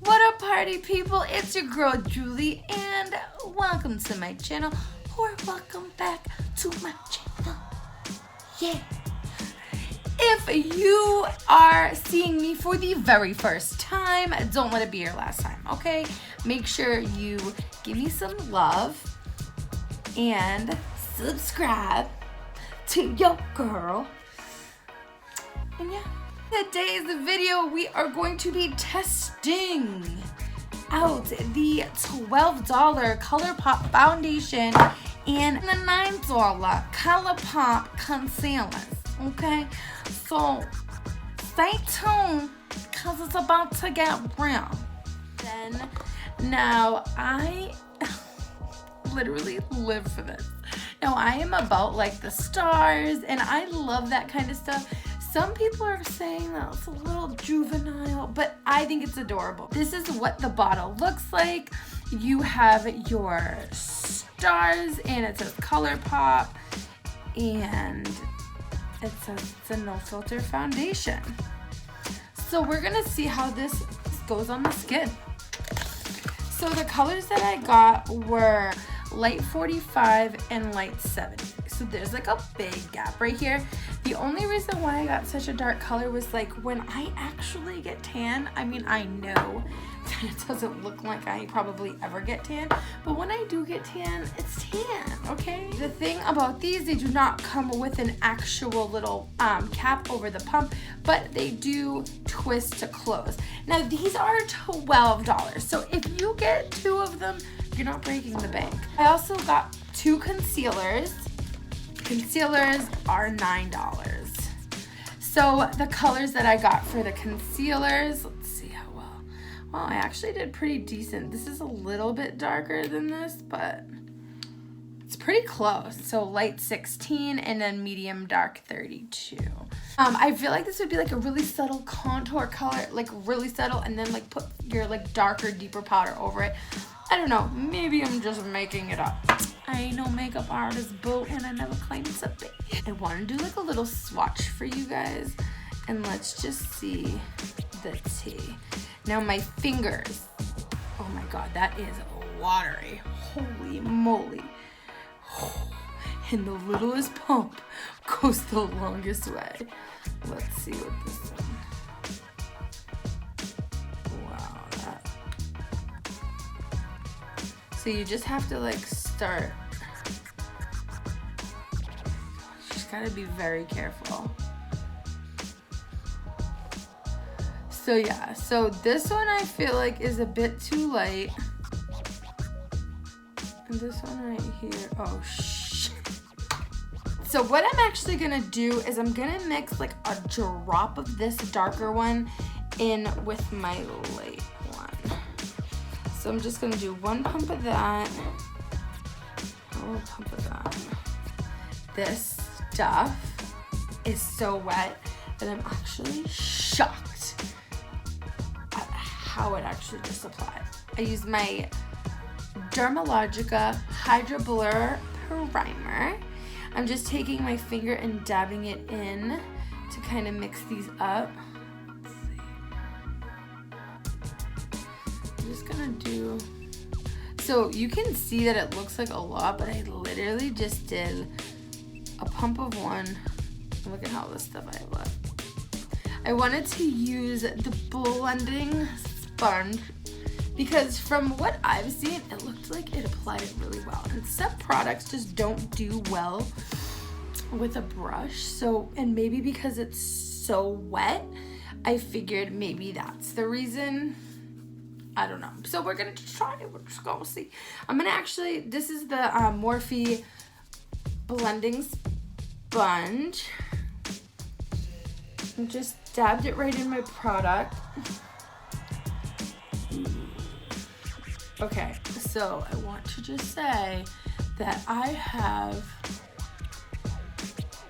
What up, party people? It's your girl Julie, and welcome to my channel, or welcome back to my channel. Yeah. If you are seeing me for the very first time, don't let it be your last time, okay? Make sure you give me some love and subscribe to your girl. And yeah, today's video we are going to be testing out the $12 Colourpop foundation and the $9 Colourpop concealers. Okay, so stay tuned because it's about to get real. Then now I literally live for this. Now I am about like the stars and I love that kind of stuff. Some people are saying that it's a little juvenile, but I think it's adorable. This is what the bottle looks like. You have your stars and it says Colourpop and it says it's a no filter foundation. So we're gonna see how this goes on the skin. So the colors that I got were light 45 and light 70. So there's like a big gap right here. The only reason why I got such a dark color was like when I actually get tan, I mean, I know that it doesn't look like I probably ever get tan, but when I do get tan, it's tan, okay? The thing about these, they do not come with an actual little cap over the pump, but they do twist to close. Now these are $12, so if you get 2 of them, you're not breaking the bank. I also got 2 concealers. Concealers are $9. So the colors that I got for the concealers, let's see how well. Well, I actually did pretty decent. This is a little bit darker than this, but it's pretty close. So light 16 and then medium dark 32. I feel like this would be like a really subtle contour color, like really subtle, and then like put your like darker, deeper powder over it. I don't know, maybe I'm just making it up. I ain't no makeup artist, boo, and I never claimed to be. I want to do like a little swatch for you guys, and let's just see the tea. Now my fingers, oh my god, that is watery. Holy moly. And the littlest pump goes the longest way. Let's see what this one. So you just have to like start. You just gotta be very careful. So yeah, so this one I feel like is a bit too light. And this one right here, oh shit. So what I'm actually gonna do is I'm gonna mix like a drop of this darker one in with my light one. So I'm just gonna do 1 pump of that, 1 pump of that. This stuff is so wet that I'm actually shocked at how it actually just applied. I used my Dermalogica Hydra Blur Primer. I'm just taking my finger and dabbing it in to kind of mix these up. I'm just gonna do, so you can see that it looks like a lot, but I literally just did a pump of one. Look at how this stuff I love. I wanted to use the blending sponge because from what I've seen, it looked like it applied it really well. And some products just don't do well with a brush. So, and maybe because it's so wet, I figured maybe that's the reason. I don't know. So we're gonna just try it. We're just gonna see. I'm gonna actually, this is the Morphe blending sponge. I just dabbed it right in my product. Okay, so I want to just say that I have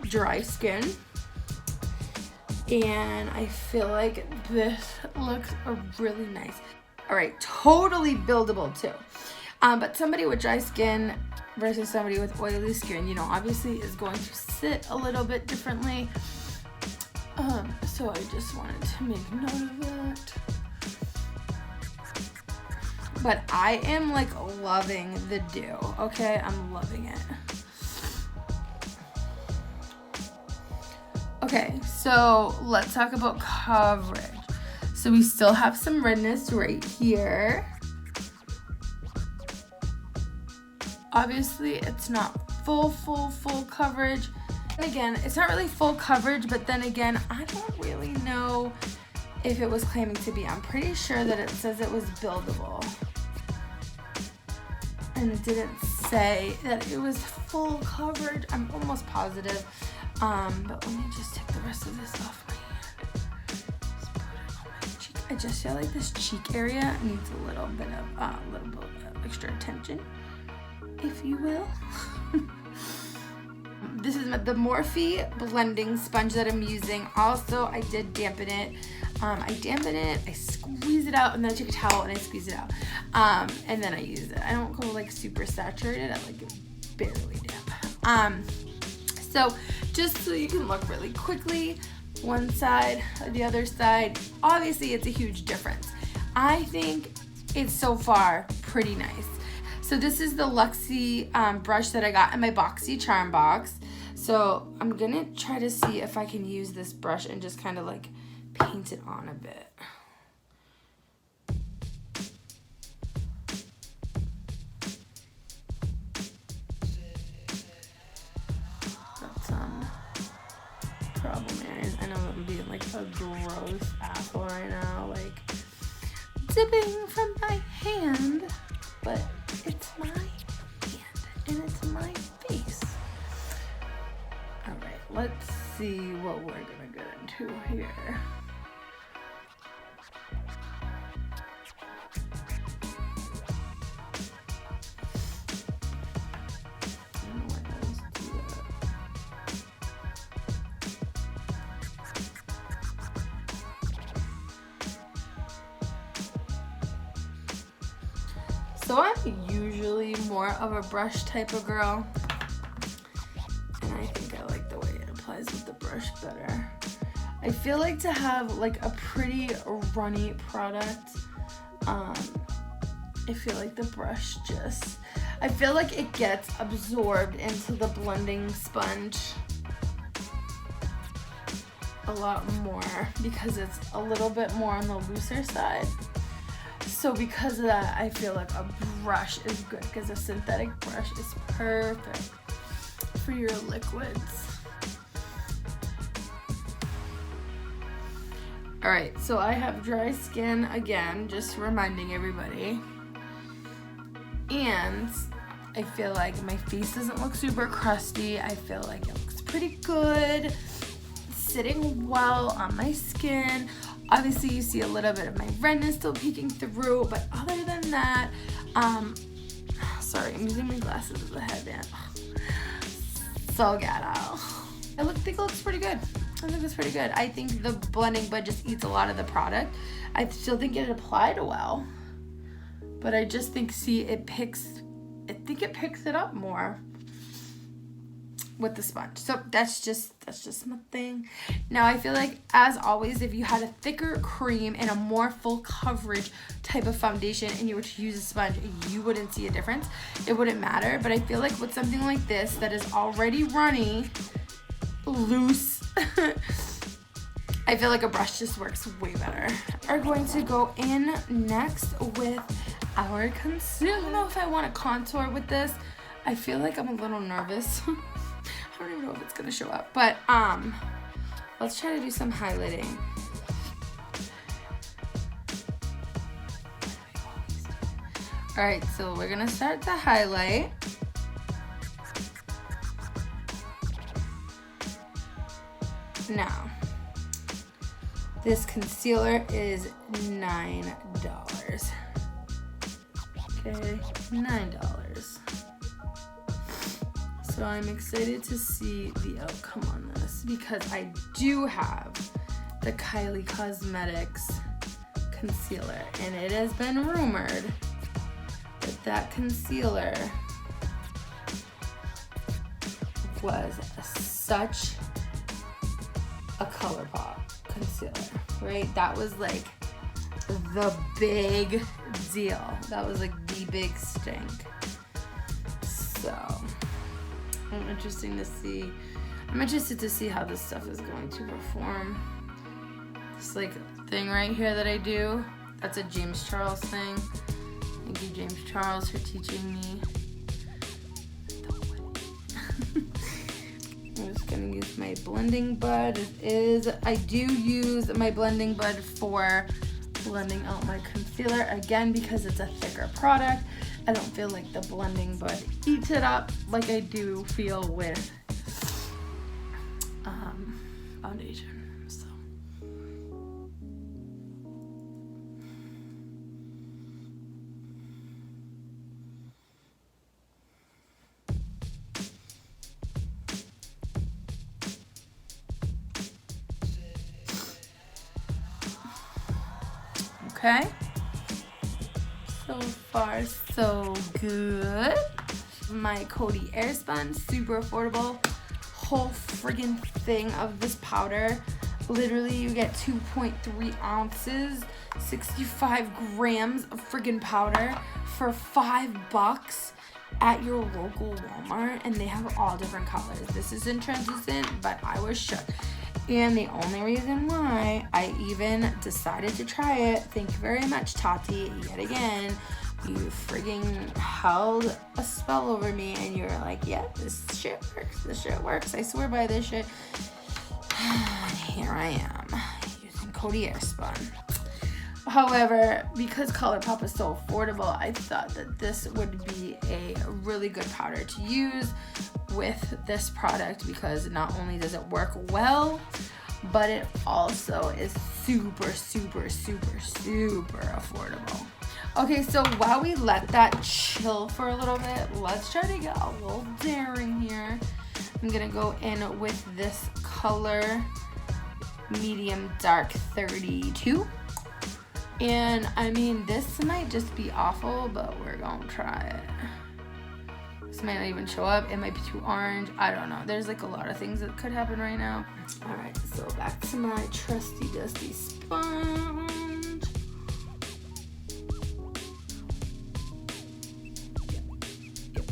dry skin. And I feel like this looks really nice. All right, totally buildable too. But somebody with dry skin versus somebody with oily skin, you know, obviously is going to sit a little bit differently. So I just wanted to make note of that. but I am like loving the dew, okay? I'm loving it. Okay, so let's talk about coverage. So we still have some redness right here. Obviously, it's not full coverage. And again, it's not really full coverage, but then again, I don't really know if it was claiming to be. I'm pretty sure that it says it was buildable. And it didn't say that it was full coverage. I'm almost positive. But let me just take the rest of this off my hand. Just put it on my cheek. I just feel like this cheek area needs a little bit of extra attention, if you will. This is the Morphe blending sponge that I'm using. Also, I did dampen it. I dampen it, I squeeze it out, and then I take a towel and I squeeze it out. And then I use it. I don't go like super saturated. I like it barely damp. So just so you can look really quickly, one side, the other side, obviously it's a huge difference. I think it's so far pretty nice. So this is the Luxie brush that I got in my Boxy Charm box. So I'm gonna try to see if I can use this brush and just kind of like paint it on a bit. Problem areas. I know I'm being like a gross asshole right now, like dipping from my hand, but it's my hand and it's my face. All right, let's see what we're gonna get into here. So I'm usually more of a brush type of girl, and I think I like the way it applies with the brush better. I feel like to have like a pretty runny product, I feel like the brush just, I feel like it gets absorbed into the blending sponge a lot more because it's a little bit more on the looser side. So because of that, I feel like a brush is good because a synthetic brush is perfect for your liquids. All right, so I have dry skin again, just reminding everybody. And I feel like my face doesn't look super crusty. I feel like it looks pretty good, sitting well on my skin. Obviously, you see a little bit of my redness still peeking through, but other than that, sorry, I'm using my glasses as a headband. So ghetto. I think it looks pretty good. I think it's pretty good. I think the blending bud just eats a lot of the product. I still think it applied well, but I just think, see, I think it picks it up more with the sponge. So that's just my thing. Now I feel like, as always, if you had a thicker cream and a more full coverage type of foundation and you were to use a sponge, you wouldn't see a difference. It wouldn't matter. But I feel like with something like this that is already runny, loose, I feel like a brush just works way better. We're going to go in next with our concealer. I don't know if I want to contour with this. I feel like I'm a little nervous. I don't even know if it's gonna show up, but let's try to do some highlighting. All right, so we're gonna start to highlight. Now, this concealer is $9. Okay, $9. So I'm excited to see the outcome on this because I do have the Kylie Cosmetics concealer, and it has been rumored that that concealer was such a Colourpop concealer, right? That was like the big deal. That was like the big stink. So I'm interested to see how this stuff is going to perform. This like thing right here that I do, that's a James Charles thing. Thank you, James Charles, for teaching me. I'm just gonna use my blending bud. I do use my blending bud for blending out my concealer, again, because it's a thicker product. I don't feel like the blending bud eats it up like I do feel with foundation. So okay. So far, so good. My Coty Airspun, super affordable. Whole friggin' thing of this powder. Literally, you get 2.3 ounces, 65 grams of friggin' powder for $5 at your local Walmart, and they have all different colors. This isn't translucent, but I was shook. And the only reason why I even decided to try it, thank you very much, Tati, yet again, you friggin' held a spell over me and you were like, yeah, this shit works, I swear by this shit. Here I am, using Coty Airspun. However, because Colourpop is so affordable, I thought that this would be a really good powder to use with this product, because not only does it work well, but it also is super, super, super, super affordable. Okay, so while we let that chill for a little bit, let's try to get a little daring here. I'm gonna go in with this color medium dark 32. And I mean, this might just be awful, but we're gonna try it. This might not even show up. It might be too orange. I don't know. There's like a lot of things that could happen right now. All right, so back to my trusty dusty sponge. Yep.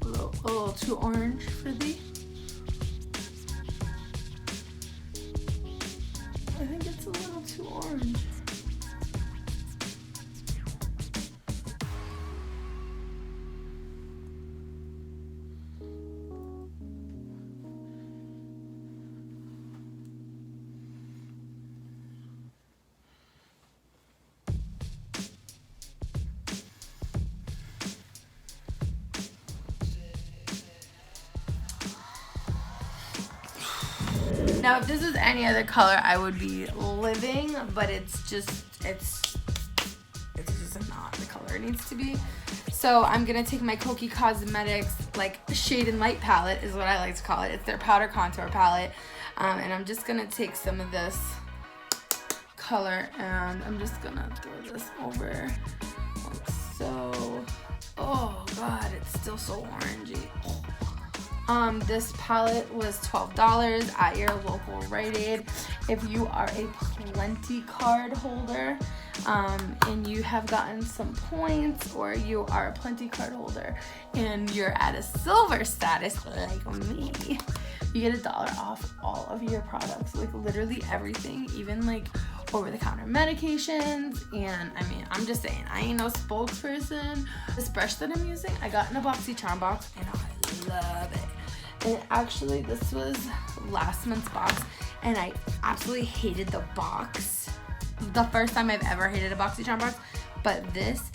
A little too orange for thee. I think it's a little too orange. Now, if this was any other color, I would be living, but it's just not the color it needs to be. So I'm gonna take my Kokie Cosmetics, like Shade and Light palette is what I like to call it. It's their powder contour palette. And I'm just gonna take some of this color and I'm just gonna throw this over like so. Oh God, it's still so orangey. This palette was $12 at your local Rite Aid. If you are a Plenty card holder and you have gotten some points, or you are a Plenty card holder and you're at a silver status like me, you get $1 off all of your products, like literally everything, even like over-the-counter medications. And I mean, I'm just saying, I ain't no spokesperson. This brush that I'm using, I got in a BoxyCharm box and I love it. And actually, this was last month's box, and I absolutely hated the box. The first time I've ever hated a BoxyCharm box. But this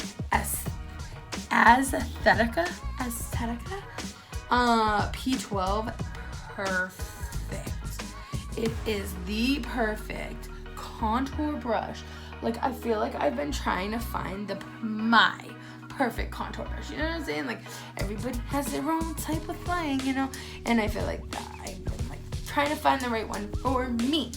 Aesthetica P12, perfect. It is the perfect contour brush. Like, I feel like I've been trying to find my perfect contour brush, you know what I'm saying? Like, everybody has their own type of thing, you know, and I feel like that I've been like trying to find the right one for me,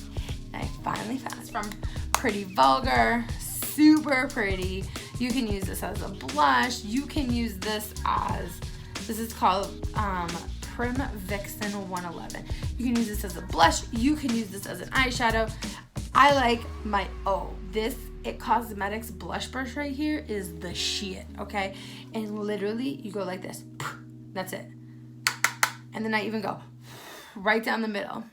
and I finally found it. It's from Pretty Vulgar, super pretty. You can use this as a blush. You can use this this is called Prim Vixen 111. You can use this as a blush. You can use this as an eyeshadow. I like my, oh this It Cosmetics blush brush right here is the shit, okay? And literally, you go like this. That's it. And then I even go right down the middle.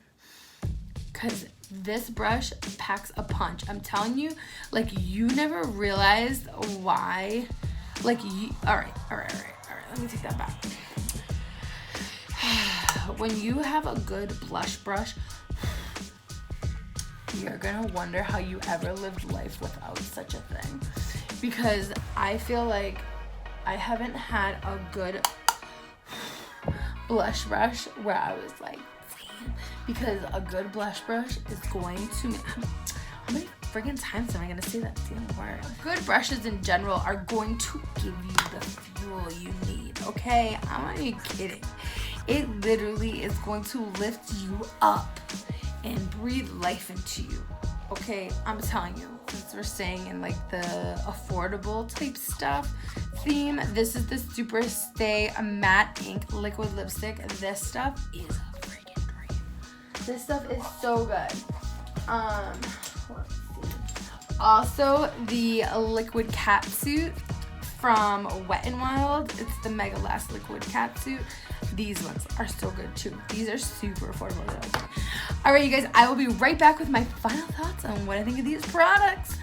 Because this brush packs a punch. I'm telling you, like, you never realized why. Like, you... All right. Let me take that back. When you have a good blush brush, you're gonna wonder how you ever lived life without such a thing. Because I feel like I haven't had a good blush brush where I was like, damn. Because a good blush brush is going to... How many friggin' times am I gonna say that damn word? Good brushes in general are going to give you the fuel you need, okay? I'm not even kidding. It literally is going to lift you up and breathe life into you, okay? I'm telling you, since we're staying in like the affordable type stuff theme, this is the Super Stay Matte Ink Liquid Lipstick. This stuff is a freaking dream. This stuff is so good. Let's see. Also, the Liquid Catsuit from Wet n Wild. It's the Mega Last Liquid Catsuit. These ones are so good too. These are super affordable. All right, you guys, I will be right back with my final thoughts on what I think of these products.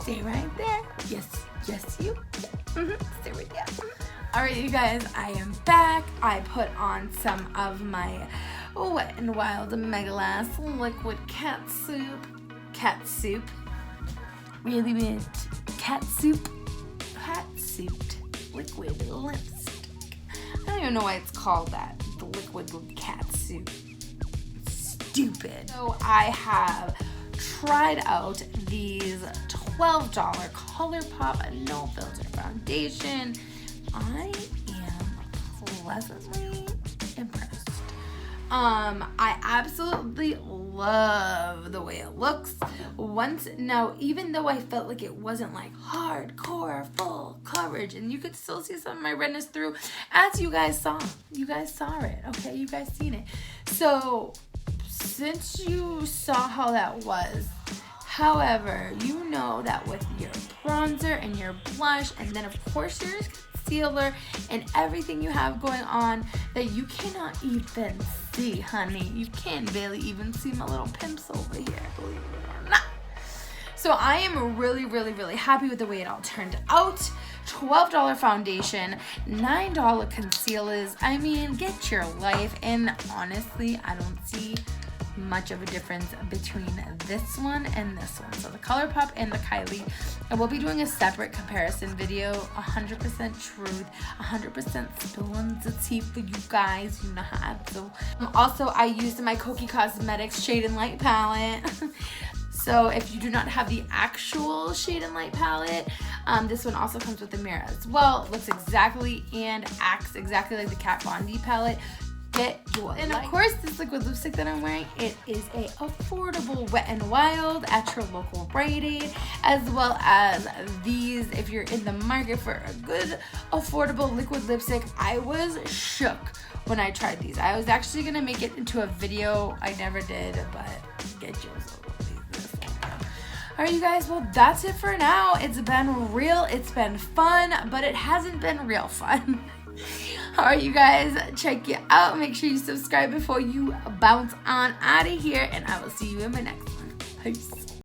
Stay right there. Yes, you. Stay right there. All right, you guys, I am back. I put on some of my Wet n Wild Mega Last Liquid Catsuit. Really weird. Catsuit liquid lipstick. I don't even know why it's called that. The liquid catsuit. Stupid. So I have tried out these $12 Colourpop No Filter Foundation. I am pleasantly impressed. I absolutely love the way it looks. Now, even though I felt like it wasn't like hardcore full coverage, and you could still see some of my redness through, as you guys saw it, okay? You guys seen it. So, since you saw how that was, however, you know that with your bronzer and your blush, and then of course your concealer and everything you have going on, that you cannot even see, honey. You can barely even see my little pimps over here, believe it or not. So I am really, really, really happy with the way it all turned out. $12 foundation, $9 concealers. I mean, get your life. And honestly, I don't see much of a difference between this one and this one. So the Colourpop and the Kylie. I will be doing a separate comparison video. 100% truth, 100% spilling the tea for you guys. You know how I do. Also, I used my Kokie Cosmetics Shade and Light palette. So if you do not have the actual Shade and Light palette, this one also comes with a mirror as well. It looks exactly and acts exactly like the Kat Von D palette. Get your And of course, this liquid lipstick that I'm wearing, it is a affordable Wet n Wild at your local Rite Aid, as well as these if you're in the market for a good affordable liquid lipstick. I was shook when I tried these. I was actually gonna make it into a video. I never did, but get yours. Alright, you guys, well, that's it for now. It's been real, it's been fun, but it hasn't been real fun. Alright, you guys, check it out. Make sure you subscribe before you bounce on out of here, and I will see you in my next one. Peace.